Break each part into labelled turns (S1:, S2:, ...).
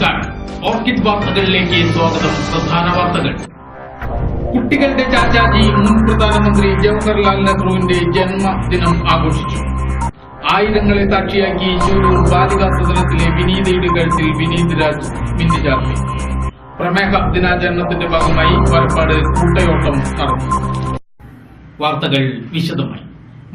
S1: നമസ്കാരം. ഓർക്കിഡ് വാർത്തകളിലേക്ക് സ്വാഗതം. പ്രധാന വാർത്തകൾ. കുട്ടികളുടെ ചാച്ചാജി മുൻ പ്രധാനമന്ത്രി ജവഹർലാൽ നെഹ്റുവിന്റെ ജന്മദിനം ആഘോഷിച്ചു. ആയിരങ്ങളെ സാക്ഷിയാക്കി ശൂരൂർ ബാലികാ സദനത്തിലെ വിനീതയുടെ കഴുത്തിൽ വിനീത് രാജ് മിന്നിച്ചാർത്തി. പ്രമേഹ ദിനാചരണത്തിന്റെ ഭാഗമായി വലപ്പാട് കൂട്ടയോട്ടം നടന്നു. വാർത്തകൾ വിശദമായി.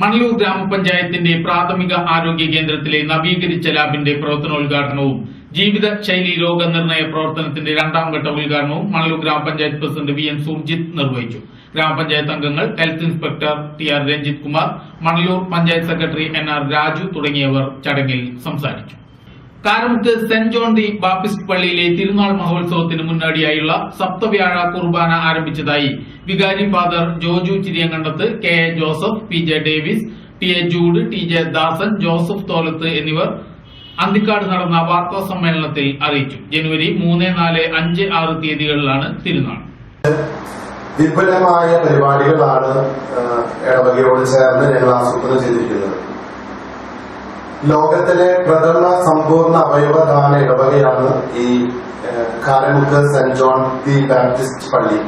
S1: മണലൂർ ഗ്രാമപഞ്ചായത്തിന്റെ പ്രാഥമിക ആരോഗ്യ കേന്ദ്രത്തിലെ നവീകരിച്ച ലാബിന്റെ പ്രവർത്തനോദ്ഘാടനവും ജീവിതശൈലി രോഗനിർണയ പ്രവർത്തനത്തിന്റെ രണ്ടാം ഘട്ട ഉദ്ഘാടനവും മണലൂർ ഗ്രാമപഞ്ചായത്ത് പ്രസിഡന്റ് വി എൻ സുർജിത്ത് നിർവഹിച്ചു. ഗ്രാമപഞ്ചായത്ത് അംഗങ്ങൾ, health inspector T R Ranjith Kumar, Manalur panchayat secretary N R Raju തുടങ്ങിയവർ ചടങ്ങിൽ സംസാരിച്ചു. Karamukku Saint John the Baptist പള്ളിയിലെ തിരുനാൾ മഹോത്സവത്തിന് മുന്നോടിയായുള്ള സപ്തവ്യാഴ കുർബാന ആരംഭിച്ചതായി വികാരി ഫാദർ ജോജു ചിരിയങ്കണ്ടത്ത്, K A Joseph, P J Davis, T A Jude, T J Dasan, Joseph Tholath എന്നിവർ അന്തിക്കാട് നടന്ന വാർത്താ സമ്മേളനത്തിൽ അറിയിച്ചു. ജനുവരി 3, 4, 5, 6 തീയതികളിലാണ് തിരുനാൾ.
S2: വിപുലമായ പരിപാടികളാണ് ഇടവകയോട് ചേർന്ന് ഞങ്ങൾ ആസൂത്രണം ചെയ്തിരിക്കുന്നത്. ലോകത്തിലെ പ്രഥമ സമ്പൂർണ്ണ അവയവദാന ഇടവകയാണ് ഈ Karamukku Saint John the Baptist പള്ളി.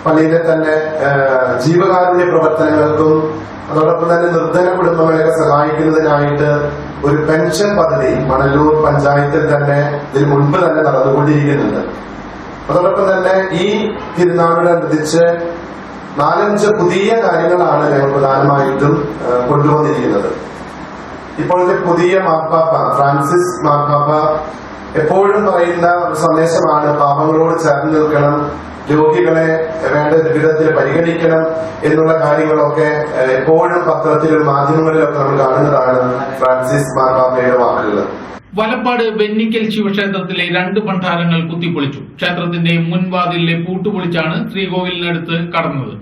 S2: പള്ളിയിലെ തന്നെ ജീവകാരുണ്യ പ്രവർത്തനങ്ങൾക്കും അതോടൊപ്പം തന്നെ നിർധന കുടുംബങ്ങളെയൊക്കെ സഹായിക്കുന്നതിനായിട്ട് ഒരു പെൻഷൻ പദ്ധതി മണലൂർ പഞ്ചായത്തിൽ തന്നെ ഇതിന് മുൻപ് തന്നെ നടന്നുകൊണ്ടിരിക്കുന്നുണ്ട്. അതോടൊപ്പം തന്നെ ഈ തിരുനാളിനനുസരിച്ച് 4-5 പുതിയ കാര്യങ്ങളാണ് ഞങ്ങൾ പ്രധാനമായിട്ടും കൊണ്ടുവന്നിരിക്കുന്നത്. ഇപ്പോഴത്തെ പുതിയ മാർപ്പാപ്പ ഫ്രാൻസിസ് മാർപ്പാപ്പ എപ്പോഴും പറയുന്ന ഒരു സന്ദേശമാണ് പാപങ്ങളോട് ചേർന്ന് നിൽക്കണം, രോഗികളെ വേണ്ട വിധത്തിൽ പരിഗണിക്കണം എന്നുള്ള കാര്യങ്ങളൊക്കെ എപ്പോഴും പത്രത്തിലും മാധ്യമങ്ങളിലൊക്കെ നമ്മൾ കാണുന്നതാണ് ഫ്രാൻസിസ് മാർപ്പാപ്പയുടെ വാക്കുകൾ.
S1: വലപ്പാട് വെന്നിക്കൽ ശിവക്ഷേത്രത്തിലെ 2 ഭണ്ഡാരങ്ങൾ കുത്തിപ്പൊളിച്ചു. ക്ഷേത്രത്തിന്റെ മുൻവാതിലിലെ പൂട്ടുപൊളിച്ചാണ് ശ്രീകോവിലിനടുത്ത് കടന്നത്.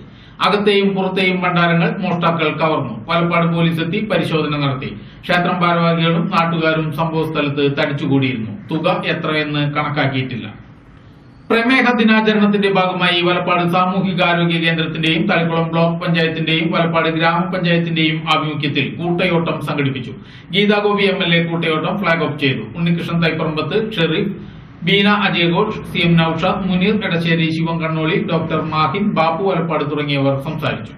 S1: അകത്തെയും പുറത്തെയും ഭണ്ഡാരങ്ങൾ മോഷ്ടാക്കൾ കവർന്നു. വലപ്പാട് പോലീസ് എത്തി പരിശോധന നടത്തി. ക്ഷേത്രം ഭാരവാഹികളും നാട്ടുകാരും സംഭവസ്ഥലത്ത് തടിച്ചുകൂടിയിരുന്നു. തുക എത്രയെന്ന് കണക്കാക്കിയിട്ടില്ല. പ്രമേഹ ദിനാചരണത്തിന്റെ ഭാഗമായി വലപ്പാട് സാമൂഹികാരോഗ്യ കേന്ദ്രത്തിന്റെയും തളിക്കുളം ബ്ലോക്ക് പഞ്ചായത്തിന്റെയും വലപ്പാട് ഗ്രാമപഞ്ചായത്തിന്റെയും ആഭിമുഖ്യത്തിൽ കൂട്ടയോട്ടം സംഘടിപ്പിച്ചു. ഗീതാഗോപി MLA കൂട്ടയോട്ടം ഫ്ളാഗ് ഓഫ് ചെയ്തു. ഉണ്ണികൃഷ്ണൻ തൈപ്പറമ്പത്ത്, ഷെറീഫ്, ബീന അജയഘോഷ്, CM നൌഷാദ്, മുനീർ എടശ്ശേരി, ശിവൻ കണ്ണോളി, ഡോക്ടർ മാഹിൻ, ബാപ്പു വലപ്പാട് തുടങ്ങിയവർ സംസാരിച്ചു.